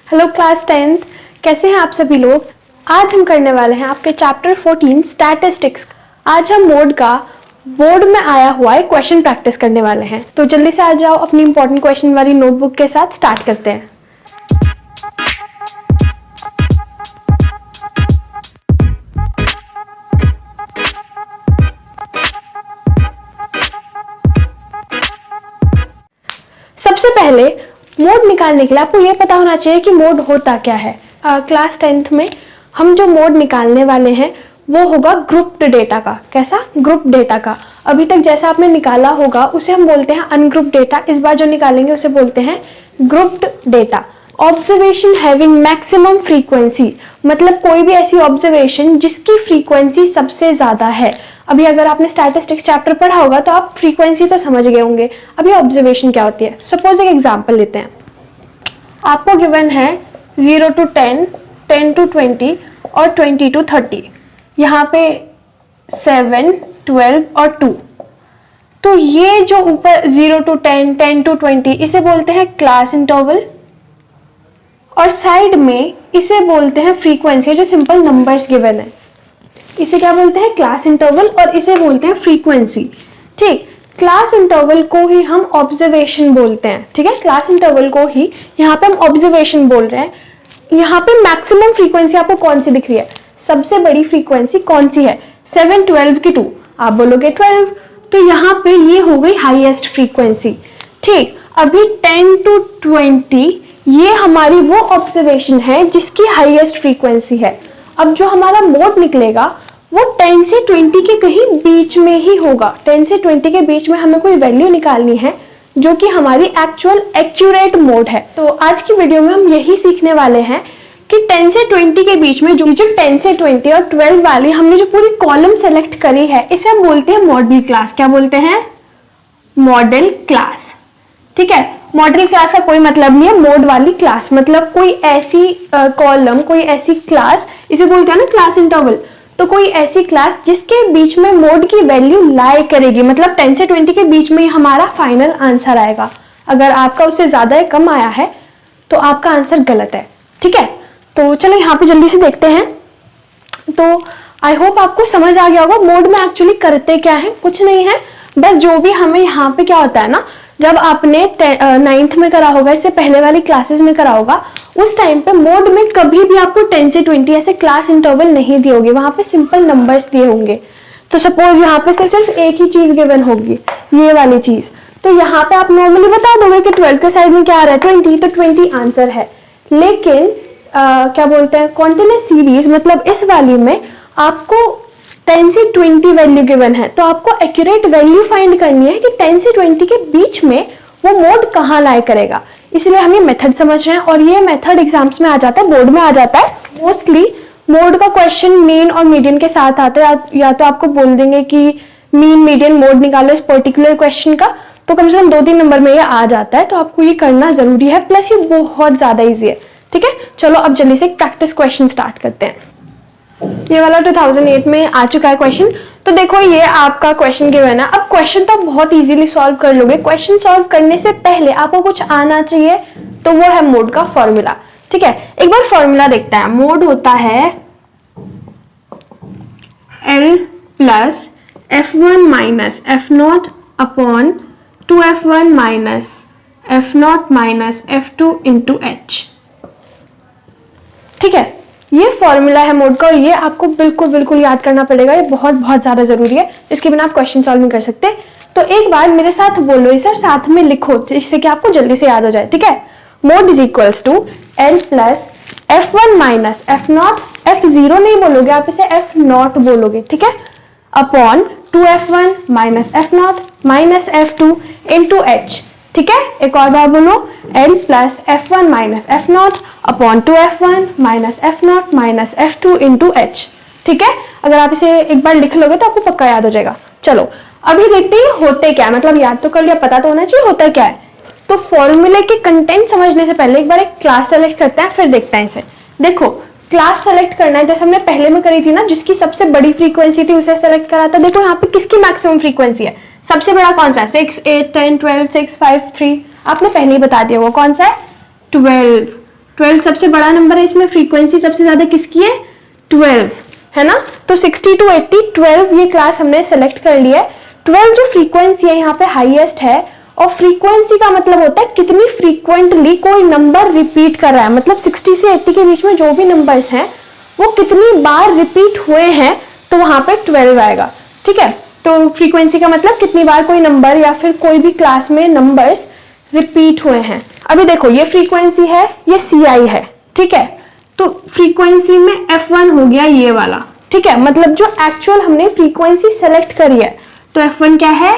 Hello class 10th, कैसे हैं आप सभी लोग। आज हम करने वाले हैं आपके चैप्टर 14 स्टैटिस्टिक्स। आज हम मोड का बोर्ड में आया हुआ एक क्वेश्चन प्रैक्टिस करने वाले हैं। तो जल्दी से आ जाओ, अपनी इंपॉर्टेंट क्वेश्चन वाली नोटबुक के साथ स्टार्ट करते हैं। सबसे पहले मोड निकालने के लिए आपको ये पता होना चाहिए कि मोड होता क्या है। क्लास 10th में हम जो मोड निकालने वाले हैं वो होगा ग्रुप्ड डेटा का। कैसा? ग्रुप डेटा का। अभी तक जैसा आपने निकाला होगा उसे हम बोलते हैं अनग्रुप डेटा। इस बार जो निकालेंगे उसे बोलते हैं grouped data. Observation having maximum frequency, मतलब कोई भी ऐसी ऑब्जर्वेशन जिसकी फ्रीक्वेंसी सबसे ज्यादा है। अभी अगर आपने स्टैटिस्टिक्स चैप्टर पढ़ा होगा तो आप फ्रीक्वेंसी तो समझ गए होंगे। अभी ऑब्जर्वेशन क्या होती है, सपोज एक एग्जांपल लेते हैं। आपको गिवन है 0 to 10, 10 to 20 और 20 to 30। यहाँ पे 7, 12 और 2। तो ये जो ऊपर 0 to 10, 10 to 20 इसे बोलते हैं क्लास इंटरवल, और साइड में इसे बोलते हैं फ्रीक्वेंसी। जो सिंपल नंबर्स गिवन है इसे क्या बोलते हैं? क्लास इंटरवल, और इसे बोलते हैं फ्रीक्वेंसी। ठीक, क्लास इंटरवल को ही हम ऑब्जर्वेशन बोलते हैं। ठीक है, क्लास इंटरवल को ही यहाँ पे हम ऑब्जर्वेशन बोल रहे हैं। यहाँ पे मैक्सिमम फ्रीक्वेंसी आपको कौन सी दिख रही है? सबसे बड़ी फ्रीक्वेंसी कौन सी है? 7, 12 की 2। आप बोलोगे 12, तो यहाँ पे ये हो गई हाईएस्ट फ्रीक्वेंसी। ठीक, अभी 10 to 20 ये हमारी वो ऑब्जर्वेशन है जिसकी हाईएस्ट फ्रीक्वेंसी है। अब जो हमारा मोड निकलेगा वो 10 से 20 के कहीं बीच में ही होगा। 10 से 20 के बीच में हमें कोई वैल्यू निकालनी है जो कि हमारी एक्चुअल एक्यूरेट मोड है। तो आज की वीडियो में हम यही सीखने वाले हैं कि 10 से 20 के बीच में जो 10 से 20 और 12 वाली हमने जो पूरी कॉलम सेलेक्ट करी है इसे हम बोलते हैं मॉडल क्लास। क्या बोलते हैं? Model class. ठीक है, मॉडल क्लास का कोई मतलब नहीं है मोड वाली क्लास, मतलब कोई ऐसी कॉलम, कोई ऐसी क्लास, इसे बोलते हैं ना क्लास इंटरवल। तो कोई ऐसी क्लास जिसके बीच में मोड की वैल्यू लाई करेगी, मतलब 10 से 20 के बीच में ही हमारा फाइनल आंसर आएगा। अगर आपका उससे ज्यादा या कम आया है तो आपका आंसर गलत है। ठीक है, तो चलो यहाँ पे जल्दी से देखते हैं। तो आई होप आपको समझ आ गया होगा मोड में एक्चुअली करते क्या है। कुछ नहीं है, बस जो भी हमें यहाँ पे क्या होता है ना, जब आपने 9th में करा होगा, इससे पहले वाली क्लासेस में करा होगा, उस टाइम पे मोड में कभी भी आपको 10 से 20 ऐसे क्लास इंटरवल नहीं दिए होंगे, वहां पे सिंपल नंबर्स दिए होंगे। तो सपोज यहाँ पे सिर्फ एक ही चीज गिवन होगी, ये वाली चीज। तो यहाँ पे आप नॉर्मली बता दोगे कि 12 के साइड में क्या आ रहा है? 20, तो 20 आंसर है। लेकिन क्या बोलते हैं, कॉन्टिन्यूअस सीरीज मतलब इस वाली में आपको 10 से 20 वैल्यू गिवन है, तो आपको एक्यूरेट वैल्यू फाइंड करनी है कि 10 से 20 के बीच में वो मोड कहाँ लाई करेगा। इसलिए हम ये मेथड समझ रहे हैं, और ये मेथड एग्जाम्स में आ जाता है, बोर्ड में आ जाता है। मोस्टली मोड का क्वेश्चन मीन और मीडियन के साथ आता है, या तो आपको बोल देंगे कि मीन मीडियन मोड निकालो इस पर्टिकुलर क्वेश्चन का, तो कम से कम 2-3 नंबर में ये आ जाता है। तो आपको ये करना जरूरी है, प्लस ये बहुत ज्यादा ईजी है। ठीक है, चलो अब जल्दी से प्रैक्टिस क्वेश्चन स्टार्ट करते हैं। ये वाला 2008 में आ चुका है क्वेश्चन। तो देखो ये आपका क्वेश्चन गिवन है। अब क्वेश्चन तो बहुत इजीली सॉल्व कर लोगे। क्वेश्चन सॉल्व करने से पहले आपको कुछ आना चाहिए, तो वो है मोड का फॉर्मूला। ठीक है, एक बार फॉर्मूला देखते हैं। मोड होता है L plus F1 minus F0 upon 2F1 minus F0 minus F2 into H। ठीक है, ये फॉर्मूला है मोड का, और ये आपको बिल्कुल याद करना पड़ेगा। ये बहुत ज्यादा जरूरी है, इसके बिना आप क्वेश्चन सॉल्व नहीं कर सकते। तो एक बार मेरे साथ बोलो इसे और साथ में लिखो, जिससे कि आपको जल्दी से याद हो जाए। ठीक है, mode is equals to L plus F1 minus F0, F0 नहीं बोलोगे आप, इसे F0 बोलोगे। ठीक है, upon 2F1 minus F0 minus F2 into H। ठीक है, एक और बार बोलो, L plus F1 minus F0 upon 2F1 minus F0 minus F2 into H। ठीक है, अगर आप इसे एक बार लिख लोगे तो आपको पक्का याद हो जाएगा। चलो अभी देखते हैं होते क्या है, मतलब याद तो कर लिया, पता तो होना चाहिए होता क्या है। तो फॉर्मूले के कंटेंट समझने से पहले एक बार एक क्लास सेलेक्ट करते हैं, फिर देखते हैं इसे। देखो क्लास सेलेक्ट करना है, जैसे हमने पहले में करी थी ना, जिसकी सबसे बड़ी फ्रीक्वेंसी थी उसे सेलेक्ट करा था। देखो यहाँ पे किसकी मैक्सिमम फ्रीक्वेंसी है, सबसे बड़ा कौन सा है? 6, 8, 10, 12, 6, 5, 3। आपने पहले ही बता दिया वो कौन सा है? 12। 12 सबसे बड़ा नंबर है, इसमें फ्रीक्वेंसी सबसे ज्यादा किसकी है? 12 है ना। तो 60 to 80, 12 ये क्लास हमने सेलेक्ट कर लिया है। 12 जो फ्रीक्वेंसी है यहाँ पे हाईएस्ट है, और फ्रीक्वेंसी का मतलब होता है कितनी फ्रीक्वेंटली कोई नंबर रिपीट कर रहा है, मतलब 60 से 80 के बीच में जो भी नंबर्स हैं वो कितनी बार रिपीट हुए हैं, तो वहां पे 12 आएगा। ठीक है, तो फ्रीक्वेंसी का मतलब कितनी बार कोई नंबर या फिर कोई भी क्लास में नंबर्स रिपीट हुए हैं। अभी देखो ये फ्रीक्वेंसी है, ये CI है। ठीक है, तो फ्रीक्वेंसी में F1 हो गया ये वाला। ठीक है, मतलब जो एक्चुअल हमने फ्रीक्वेंसी सेलेक्ट करी है, तो F1 क्या है?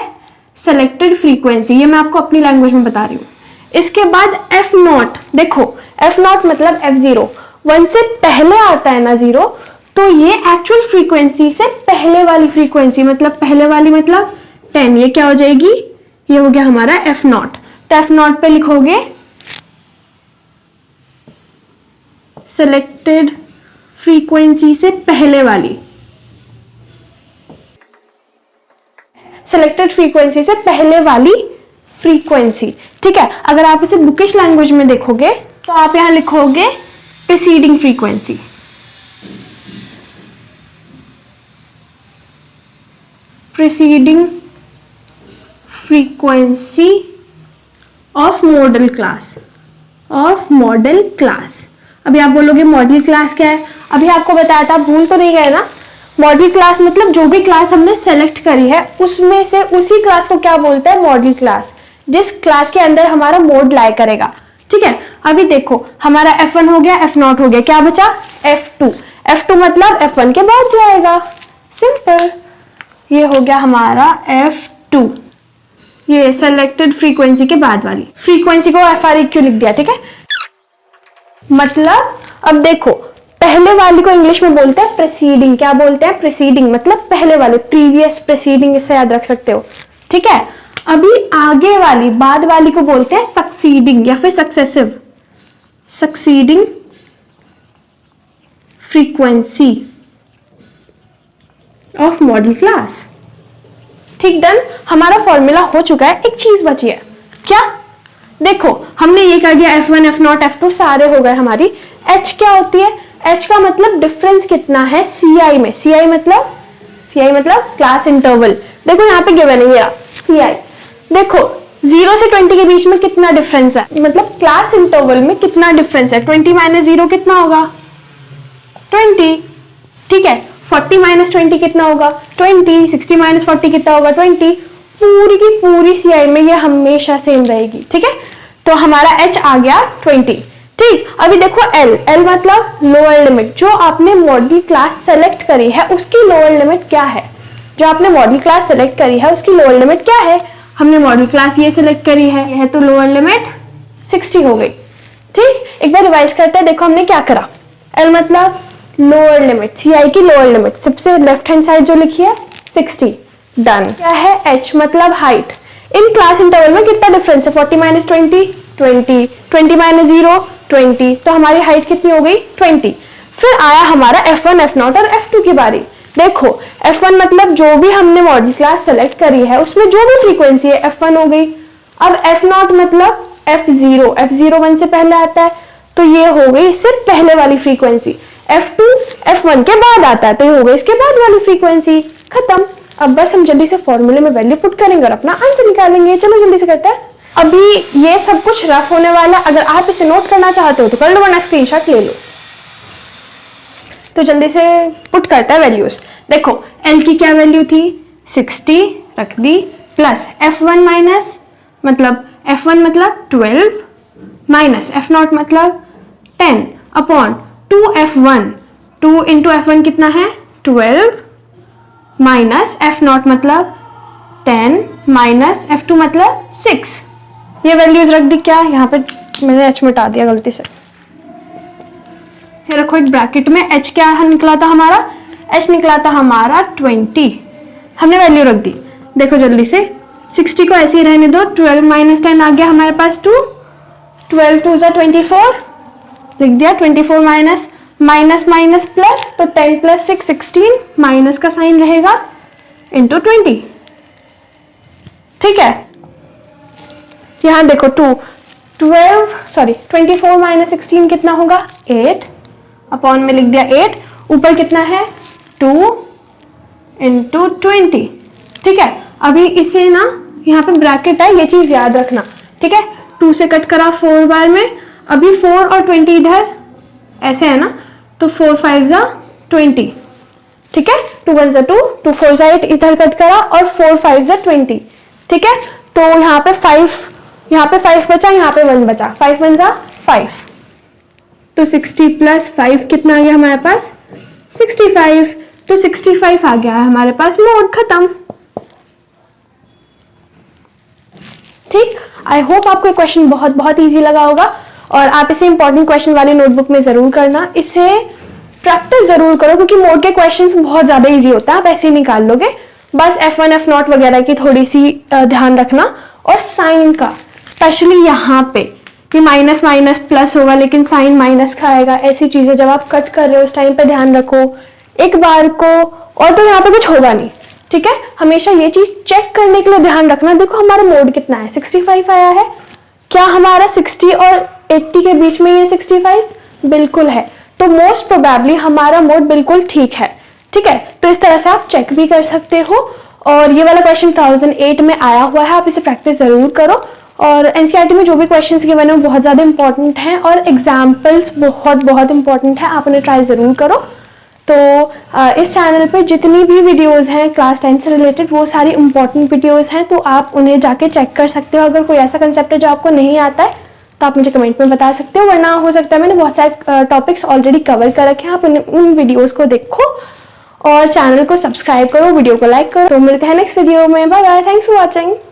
Selected frequency. ये मैं आपको अपनी लैंग्वेज में बता रही हूँ। इसके बाद F0, देखो F0 मतलब F0, 1 से पहले आता है ना 0, तो ये एक्चुअल फ्रीक्वेंसी से पहले वाली फ्रीक्वेंसी, मतलब पहले वाली मतलब 10, ये क्या हो जाएगी? ये हो गया हमारा F0। तो F0 पे लिखोगे सेलेक्टेड फ्रीक्वेंसी से पहले वाली, सेलेक्टेड फ्रीक्वेंसी से पहले वाली फ्रीक्वेंसी। ठीक है, अगर आप इसे बुकिश लैंग्वेज में देखोगे तो आप यहां लिखोगे preceding frequency. Preceding frequency of model class, of model class. अभी आप बोलोगे मॉडल क्लास क्या है? अभी आपको बताया था, भूल तो नहीं गए ना? मॉडल क्लास मतलब जो भी क्लास हमने सेलेक्ट करी है उसमें से उसी क्लास को क्या बोलते हैं? मॉडल क्लास, जिस क्लास के अंदर हमारा मोड लाई करेगा। ठीक है, अभी देखो हमारा F1 हो गया, F0 हो गया, क्या बचा? F2। F2 मतलब F1 के बाद जाएगा, सिंपल। ये हो गया हमारा F2, ये सेलेक्टेड फ्रीक्वेंसी के बाद वाली फ्रीक्वेंसी को FRE क्यों लिख दिया? ठीक है, मतलब अब देखो पहले वाली को इंग्लिश में बोलते हैं प्रीसीडिंग। क्या बोलते हैं? प्रीसीडिंग मतलब पहले वाले, प्रीवियस, प्रीसीडिंग, इसे याद रख सकते हो। ठीक है, अभी आगे वाली, बाद वाली को बोलते हैं सक्सीडिंग या फिर successive, succeeding frequency of model class. ठीक, डन। हमारा फॉर्मूला हो चुका है, एक चीज बची है। क्या? देखो हमने ये कर दिया, F1, F0, F2 सारे हो गए हमारी। H क्या होती है? H का मतलब डिफरेंस कितना है CI में। CI मतलब क्लास इंटरवल। देखो यहाँ पे गिवन है ये CI। देखो 0 से 20 के बीच में कितना डिफरेंस है, मतलब क्लास इंटरवल में कितना डिफरेंस है। 20 माइनस 0 कितना होगा? 20। ठीक है, 40 माइनस 20 कितना होगा? 20। 60 माइनस 40 कितना होगा? 20। पूरी की पूरी CI में ये हमेशा सेम रहेगी। ठीक है, तो हमारा H आ गया 20। ठीक, अभी देखो L मतलब लोअर लिमिट। जो आपने मॉडल क्लास सेलेक्ट करी है उसकी लोअर लिमिट क्या है? जो आपने मॉडल क्लास सेलेक्ट करी है उसकी लोअर लिमिट क्या है? हमने मॉडल क्लास ये सेलेक्ट करी है, यह तो लोअर लिमिट 60 हो गई। ठीक, एक बार रिवाइज करते हैं। देखो हमने क्या करा, L मतलब लोअर लिमिट, CI की लोअर लिमिट, सबसे लेफ्ट हैंड साइड जो लिखी है 60, डन। क्या है? H मतलब हाइट। इन क्लास इंटरवल में कितना डिफरेंस है? 40 माइनस 20, 20, 20 माइनस 0, 20, तो हमारी हाइट कितनी हो गई? 20। फिर आया हमारा F1, F0 और F2 की बारी। देखो F1 मतलब जो भी हमने मॉडल क्लास सेलेक्ट करी है उसमें जो भी फ्रीक्वेंसी है F1 हो गई। अब F0 मतलब F0, F0 1 से पहले आता है, तो ये हो गई सिर्फ पहले वाली फ्रीक्वेंसी। F2 F1 के बाद आता है, तो ये हो गई इसके बाद वाली फ्रीक्वेंसी। खत्म। अब बस हम जल्दी से फॉर्मूले में वैल्यू पुट करेंगे और अपना आंसर निकालेंगे। चलो जल्दी से करते हैं। अभी ये सब कुछ रफ होने वाला, अगर आप इसे नोट करना चाहते हो तो कर लो, वरना स्क्रीनशॉट ले लो। तो जल्दी से पुट करता है वैल्यूज। देखो L की क्या वैल्यू थी? 60 रख दी, प्लस F1 माइनस मतलब F1 मतलब 12 माइनस F0 मतलब 10 अपॉन 2F1। 2 इंटू F1 कितना है? 12 माइनस F0 मतलब 10 माइनस F2 मतलब 6। ये वैल्यूज रख दी। क्या यहाँ पे मैंने H मिटा दिया गलती से, इसे रखो एक ब्रैकेट में। H क्या निकला था हमारा? H निकला था हमारा 20। हमने वैल्यू रख दी। देखो जल्दी से 60 को ऐसे ही रहने दो। 12 माइनस 10 आ गया हमारे पास 2, 12 2 जा 24 लिख दिया। 24 माइनस माइनस माइनस प्लस, तो 10 प्लस 6 16, माइनस का साइन रहेगा इंटू 20। ठीक है, यहां देखो 2 24 माइनस 16 कितना होगा 8, अपॉन में लिख दिया 8, ऊपर कितना है 2 इंटू 20। ठीक है, अभी इसे ना यहाँ पे ब्रैकेट है, ये चीज याद रखना। ठीक है, 2 से कट करा 4 बार में, अभी 4 और 20 इधर ऐसे है ना, तो 4 5 जा 20। ठीक है, 2 1 जा 2, 2 4 जा 8 इधर कट करा और 4 5 जा 20। ठीक है, तो यहाँ पे 5 बचा, यहाँ पे 1 बचा, 5 1 जा 5, तो 60 प्लस 5 कितना आ गया हमारे पास 65। तो 65 आ गया है हमारे पास, मोड खत्म। ठीक, आई होप आपको क्वेश्चन बहुत इजी लगा होगा और आप इसे इंपॉर्टेंट क्वेश्चन वाली नोटबुक में जरूर करना, इसे प्रैक्टिस जरूर करो क्योंकि मोड के क्वेश्चंस बहुत ज्यादा इजी होता है, आप ऐसे ही निकाल लोगे। बस F1 F0 वगैरह की थोड़ी सी ध्यान रखना, और साइन का स्पेशली यहाँ पे कि माइनस माइनस प्लस होगा लेकिन साइन माइनस खाएगा, ऐसी चीजें जब आप कट कर रहे हो उस टाइम पे ध्यान रखो एक बार को, और तो यहाँ पे कुछ होगा नहीं। ठीक है, हमेशा ये चीज चेक करने के लिए ध्यान रखना। देखो हमारा मोड कितना है 65 आया है, क्या हमारा 60 और 80 के बीच में ये 65 बिल्कुल है, तो मोस्ट प्रोबेबली हमारा मोड बिल्कुल ठीक है। ठीक है, तो इस तरह से आप चेक भी कर सकते हो। और ये वाला क्वेश्चन 2008 में आया हुआ है, आप इसे प्रैक्टिस जरूर करो। और एनसीईआरटी में जो भी क्वेश्चंस गिवन है वो बहुत ज्यादा इंपॉर्टेंट हैं और एग्जाम्पल्स बहुत इंपॉर्टेंट है, आप उन्हें ट्राई जरूर करो। तो इस चैनल पे जितनी भी वीडियोस हैं क्लास 10 से रिलेटेड वो सारी इंपॉर्टेंट वीडियोस हैं, तो आप उन्हें जाके चेक कर सकते हो। अगर कोई ऐसा कंसेप्ट है जो आपको नहीं आता है तो आप मुझे कमेंट में बता सकते हो, वरना हो सकता है मैंने बहुत सारे टॉपिक्स ऑलरेडी कवर कर रखे हैं, आप उन वीडियोस को देखो और चैनल को सब्सक्राइब करो, वीडियो को लाइक करो। तो मिलते हैं नेक्स्ट वीडियो में, bye bye, thanks for watching.